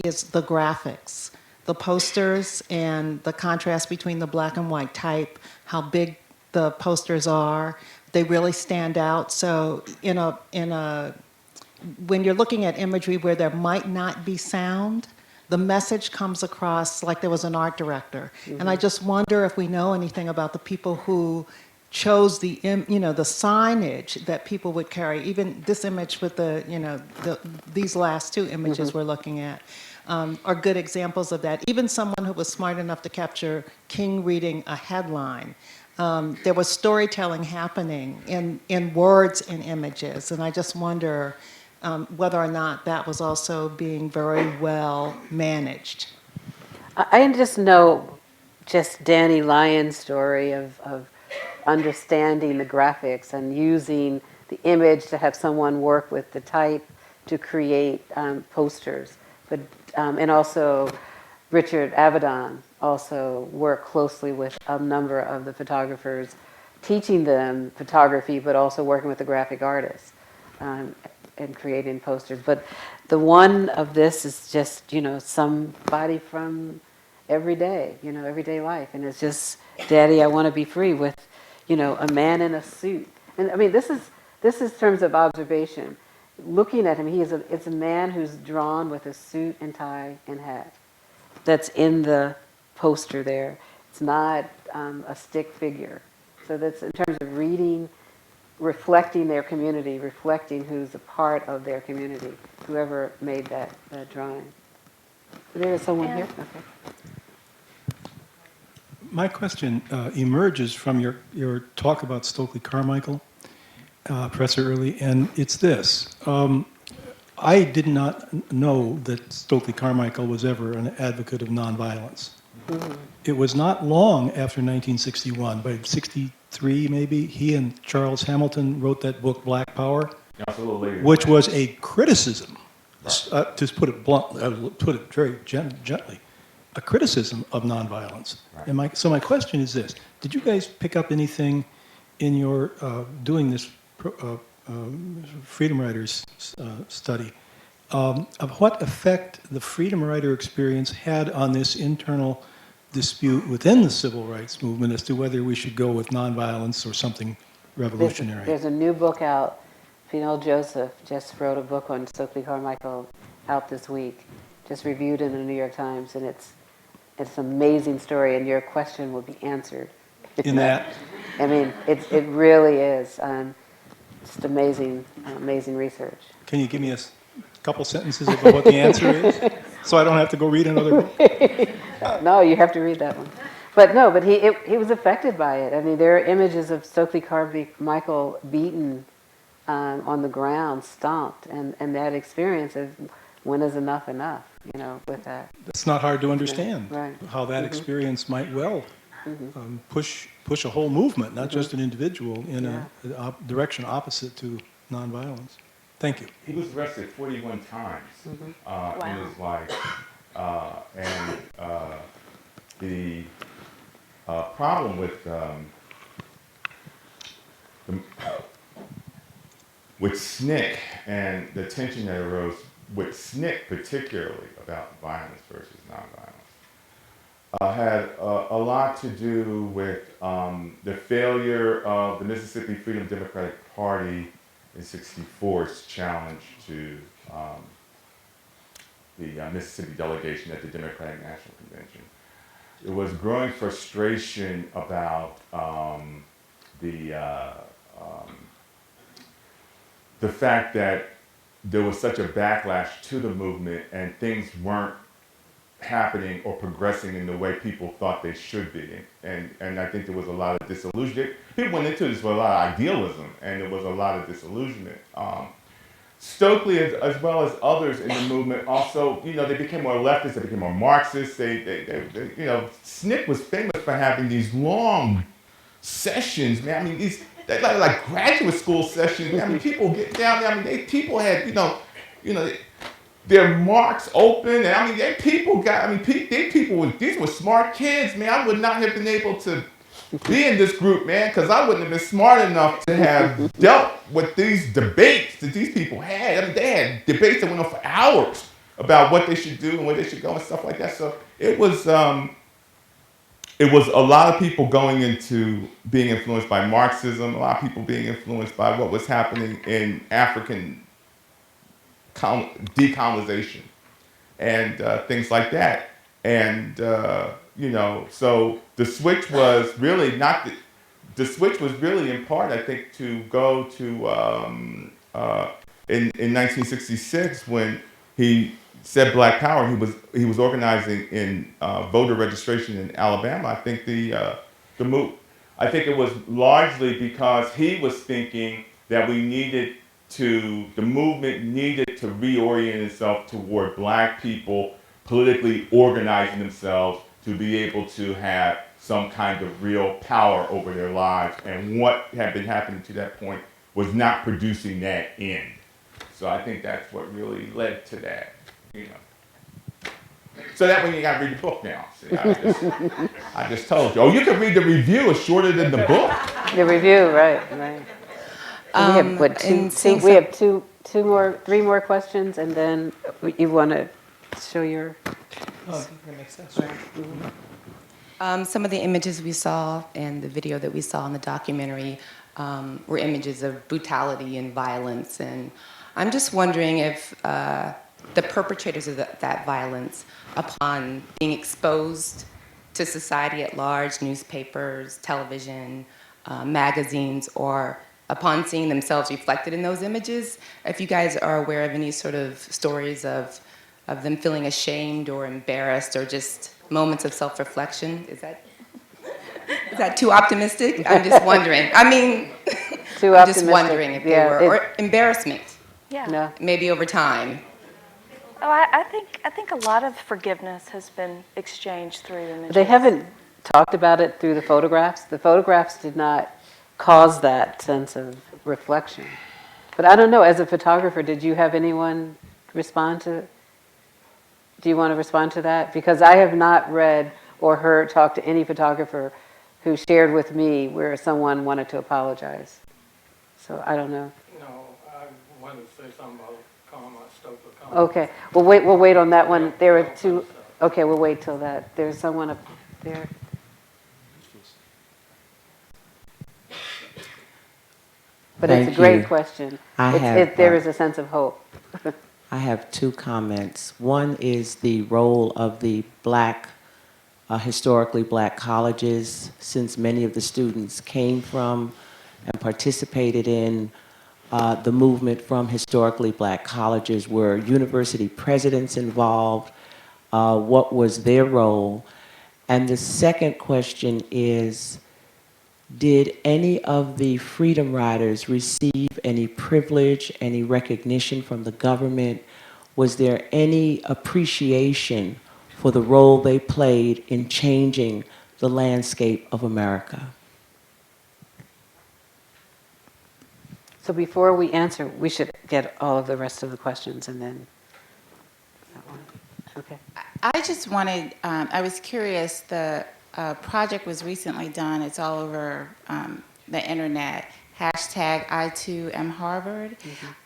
is the graphics, the posters and the contrast between the black and white type, how big the posters are. They really stand out. So when you're looking at imagery where there might not be sound, the message comes across like there was an art director. Mm-hmm. And I just wonder if we know anything about the people who chose the signage that people would carry. Even this image with these last two images mm-hmm. we're looking at are good examples of that. Even someone who was smart enough to capture King reading a headline. There was storytelling happening in words and images, and I just wonder whether or not that was also being very well managed. I just know Danny Lyon's story of understanding the graphics and using the image to have someone work with the type to create posters. But and also Richard Avedon also worked closely with a number of the photographers, teaching them photography, but also working with the graphic artists and creating posters. But the one of this is just, somebody from everyday life. And it's just, Daddy, I want to be free with, a man in a suit. And I mean, this is terms of observation. Looking at him, it's a man who's drawn with a suit and tie and hat. That's in the poster there. It's not a stick figure. So that's in terms of reading, reflecting their community, reflecting who's a part of their community, whoever made that drawing. There is someone here? Okay. My question emerges from your talk about Stokely Carmichael, Professor Early, and it's this. I did not know that Stokely Carmichael was ever an advocate of nonviolence. Mm-hmm. It was not long after 1961, by 63 maybe, he and Charles Hamilton wrote that book, Black Power, which was a criticism, right. To put it blunt, put it very gently, a criticism of nonviolence. Right. And so my question is this: did you guys pick up anything in your doing this Freedom Riders study of what effect the Freedom Rider experience had on this internal dispute within the civil rights movement as to whether we should go with nonviolence or something revolutionary? There's a new book out, Fionnell Joseph just wrote a book on Stokely Carmichael out this week, just reviewed in the New York Times, and it's an amazing story, and your question will be answered. In that? I mean, it really is. Just amazing, amazing research. Can you give me a couple sentences about what the answer is? So I don't have to go read another book? No, you have to read that one. But he was affected by it. I mean, there are images of Stokely Carmichael beaten on the ground, stomped, and that experience of when is enough enough, with that. It's not hard to understand Right. how that experience might well push a whole movement, not just an individual, in a direction opposite to nonviolence. Thank you. He was arrested 41 times in his life. The problem with SNCC and the tension that arose with SNCC particularly about violence versus nonviolence had a lot to do with the failure of the Mississippi Freedom Democratic Party in '64's challenge to the Mississippi delegation at the Democratic National Convention. There was growing frustration about the fact that there was such a backlash to the movement and things weren't happening or progressing in the way people thought they should be. And I think there was a lot of disillusionment. People went into this with a lot of idealism, and there was a lot of disillusionment. Stokely, as well as others in the movement, also, they became more leftist, they became more Marxist. SNCC was famous for having these long sessions, man. I mean, these like graduate school sessions. I mean, people get down there. I mean, people had, their marks open, and I mean, these were smart kids, man. I would not have been able to be in this group, man, because I wouldn't have been smart enough to have dealt with these debates that these people had. I mean, they had debates that went on for hours about what they should do and where they should go and stuff like that. So it was a lot of people going into being influenced by Marxism, a lot of people being influenced by what was happening in African decolonization and things like that. And, so the switch was really the switch was really in part, I think, to go to, in 1966 when he said Black Power, he was organizing in voter registration in Alabama. I think I think it was largely because he was thinking that the movement needed to reorient itself toward Black people politically organizing themselves to be able to have some kind of real power over their lives. And what had been happening to that point was not producing that end. So I think that's what really led to that, So that way you gotta read the book now. See, I just told you. Oh, you can read the review. It's shorter than the book. The review, right. We have three more questions, and then you want to show your. Oh, that makes sense. Some of the images we saw and the video that we saw in the documentary were images of brutality and violence, and I'm just wondering if the perpetrators of that violence, upon being exposed to society at large, newspapers, television, magazines, or upon seeing themselves reflected in those images, if you guys are aware of any sort of stories of them feeling ashamed or embarrassed or just moments of self-reflection. Is that too optimistic? I'm just wondering. I mean, too I'm just wondering if they were, or embarrassment. Yeah. No. Maybe over time. Oh, I think a lot of forgiveness has been exchanged through the images. They haven't talked about it through the photographs. The photographs did not cause that sense of reflection. But I don't know, as a photographer, did you have anyone respond to it? Do you want to respond to that? Because I have not read or talked to any photographer who shared with me where someone wanted to apologize. So I don't know. No, I wanted to say something about Stokely. Okay, we'll wait on that one. There are two. Okay, we'll wait till that. There's someone up there. But Thank it's a great you. question. I have, There is a sense of hope. I have two comments. One is the role of the black, historically black colleges, since many of the students came from and participated in the movement from historically black colleges. Were university presidents involved? What was their role? And the second question is, did any of the Freedom Riders receive any privilege, any recognition from the government? Was there any appreciation for the role they played in changing the landscape of America? So before we answer, we should get all of the rest of the questions and then that one. Okay. I just wanted, I was curious, the project was recently done, it's all over the internet, hashtag I2am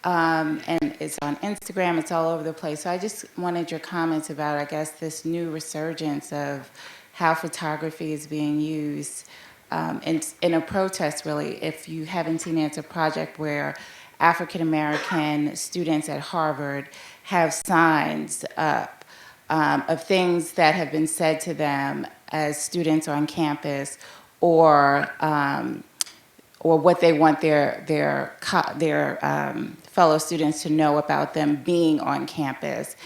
and it's on Instagram, it's all over the place. So I just wanted your comments about, I guess, this new resurgence of how photography is being used in a protest, really. If you haven't seen it, it's a project where African American students at Harvard have signs up of things that have been said to them as students on campus, or what they want their fellow students to know about them being on campus.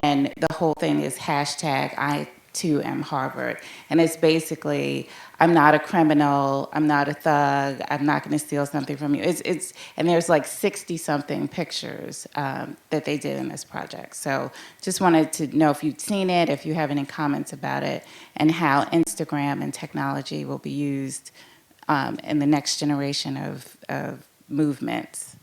And the whole thing is hashtag I too am Harvard. And it's basically, I'm not a criminal, I'm not a thug, I'm not going to steal something from you. And there's like 60-something pictures that they did in this project. So just wanted to know if you'd seen it, if you have any comments about it, and how Instagram and technology will be used in the next generation of movements.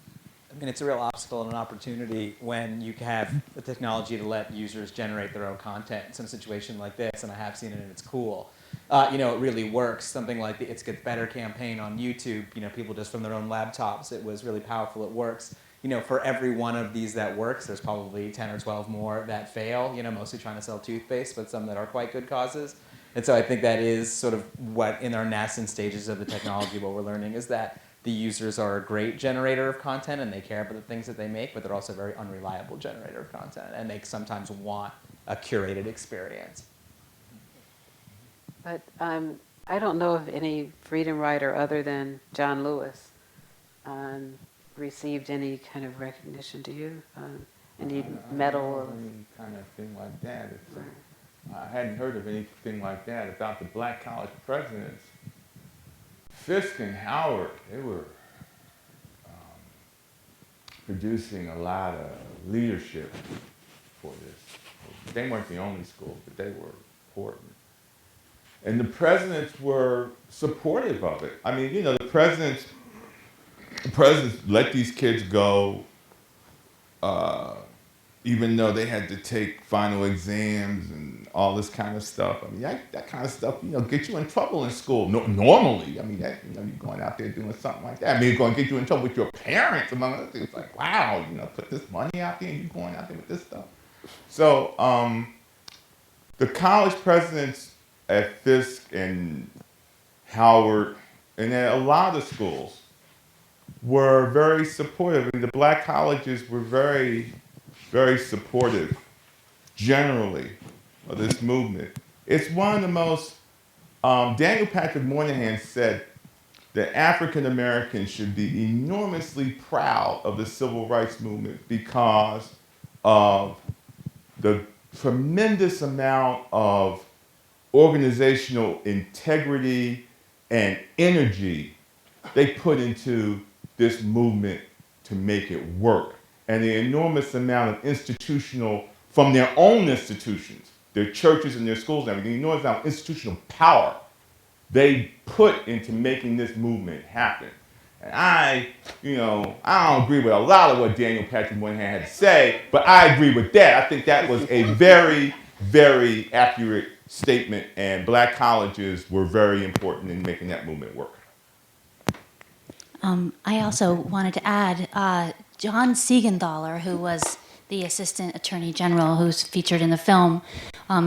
I mean, it's a real obstacle and an opportunity when you have the technology to let users generate their own content. It's in a situation like this, and I have seen it, and it's cool. It really works. Something like the It's Gets Better campaign on YouTube, people just from their own laptops. It was really powerful. It works. For every one of these that works, there's probably 10 or 12 more that fail, mostly trying to sell toothpaste, but some that are quite good causes. And so I think that is sort of what, in our nascent stages of the technology, what we're learning is that the users are a great generator of content and they care about the things that they make, but they're also a very unreliable generator of content, and they sometimes want a curated experience. But I don't know of any freedom rider other than John Lewis received any kind of recognition. Do you? Any medal? Or any kind of thing like that. I hadn't heard of anything like that about the black college presidents. Fisk and Howard, they were producing a lot of leadership for this. They weren't the only school, but they were important. And the presidents were supportive of it. I mean, the presidents let these kids go, even though they had to take final exams and all this kind of stuff. I mean, that kind of stuff, get you in trouble in school. Normally, I mean, you're going out there doing something like that. I mean, it's going to get you in trouble with your parents, among other things. Like, wow, put this money out there and you're going out there with this stuff. So the college presidents at Fisk and Howard and at a lot of schools were very supportive. And the black colleges were very, very supportive, generally, of this movement. It's one of the most, Daniel Patrick Moynihan said that African Americans should be enormously proud of the civil rights movement because of the tremendous amount of organizational integrity and energy they put into this movement to make it work. And the enormous amount of institutional, from their own institutions, their churches and their schools and everything, the enormous amount of institutional power they put into making this movement happen. And I don't agree with a lot of what Daniel Patrick Moynihan had to say, but I agree with that. I think that was a very, very accurate statement, and black colleges were very important in making that movement work. I also wanted to add, John Siegenthaler, who was the Assistant Attorney General who's featured in the film,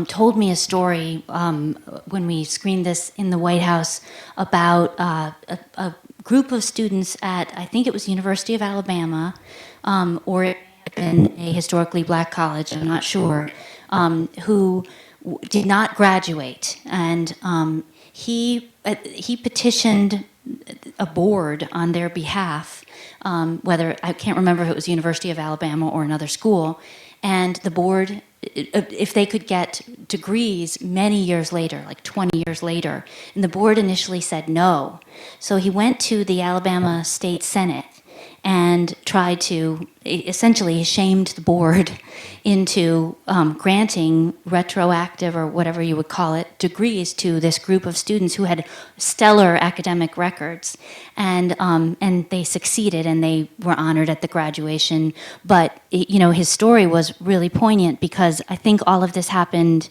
told me a story when we screened this in the White House about a group of students at, I think it was University of Alabama, or it had been a historically black college, I'm not sure, who did not graduate. And he petitioned a board on their behalf, whether, I can't remember if it was University of Alabama or another school, and the board, if they could get degrees many years later, like 20 years later, and the board initially said no. So he went to the Alabama State Senate and tried to, essentially he shamed the board into granting retroactive, or whatever you would call it, degrees to this group of students who had stellar academic records. And they succeeded, and they were honored at the graduation. But his story was really poignant, because I think all of this happened,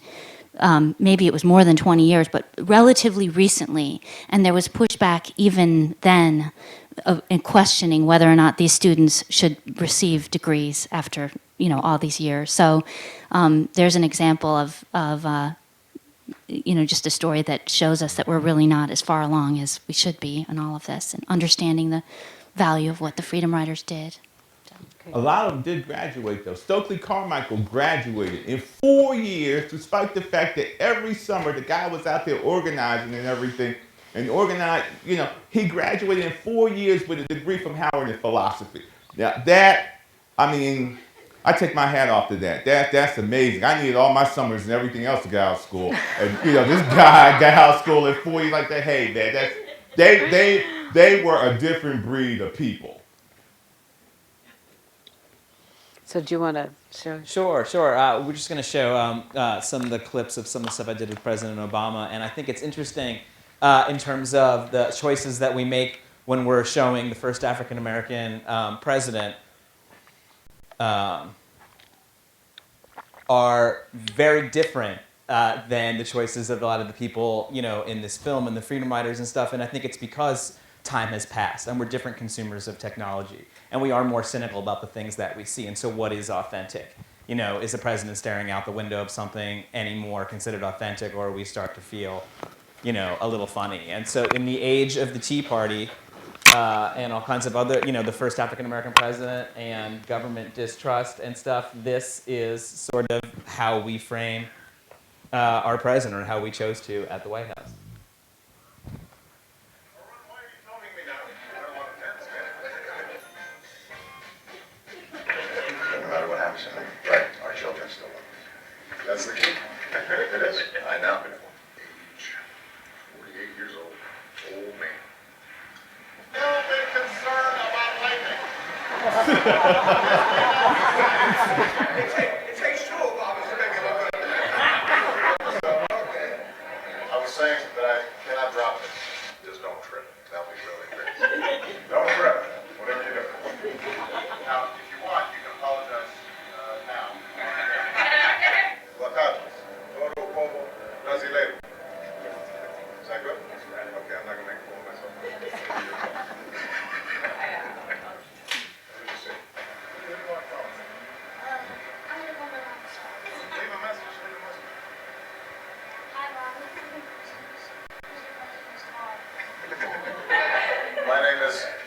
maybe it was more than 20 years, but relatively recently. And there was pushback even then in questioning whether or not these students should receive degrees after all these years. So there's an example of just a story that shows us that we're really not as far along as we should be in all of this, and understanding the value of what the Freedom Riders did. A lot of them did graduate, though. Stokely Carmichael graduated in 4 years, despite the fact that every summer the guy was out there organizing and everything. And organized, he graduated in 4 years with a degree from Howard in philosophy. Now I take my hat off to that. That's amazing. I needed all my summers and everything else to get out of school. And this guy got out of school in 4 years like that. Hey, man, they were a different breed of people. So do you want to show? Sure. We're just going to show some of the clips of some of the stuff I did with President Obama, and I think it's interesting in terms of the choices that we make when we're showing the first African American president are very different than the choices of a lot of the people in this film and the Freedom Riders and stuff. And I think it's because time has passed and we're different consumers of technology, and we are more cynical about the things that we see. And so what is authentic? Is the president staring out the window of something anymore considered authentic, or we start to feel a little funny? And so in the age of the Tea Party and all kinds of other, the first African-American president and government distrust and stuff, this is sort of how we frame our president, or how we chose to at the White House. No matter what happens to me, right, our children still love us. That's the key. It is. I know. Age 48 years old. Old man. Still a big concern about lightning. It takes two of us to make it look good. Okay. I was saying that I cannot drop this. Just don't trip. That'll be really great. Don't trip. Whatever you do. Now, if you want, you can apologize now. Lakatos. Todo como brasileiro. Is that good? Okay, I'm not going to make a fool of myself. Let me just see. Leave a message.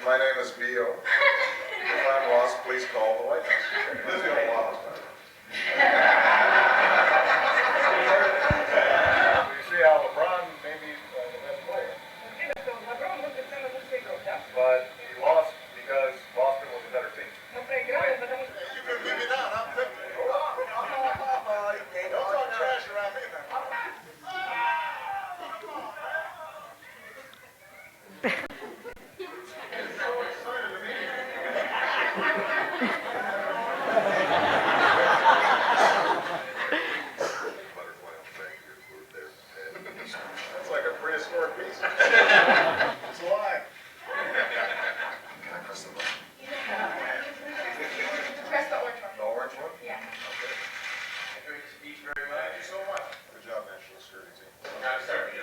My name is B.O. If I'm lost, please call the White House. Lizzie will lost. You see how LeBron may be the best player. But he lost because Boston was a better team. You can leave me down. I'm 50. Don't talk trash around me, man. That's like a prehistoric beast. It's alive. Can I press the button? Press the orange one. The orange one? Yeah. Okay. Thank you very much. Thank you so much. Good job, National Security Team. I'm sorry. We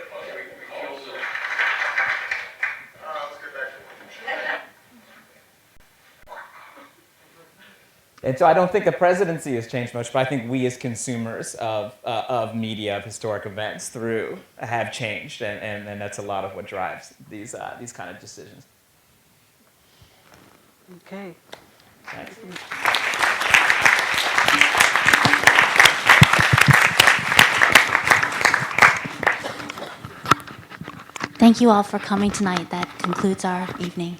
killed it. All right, let's get back to it. And so I don't think the presidency has changed much, but I think we as consumers of media, of historic events have changed, and that's a lot of what drives these kind of decisions. Okay. Thank you all for coming tonight. That concludes our evening.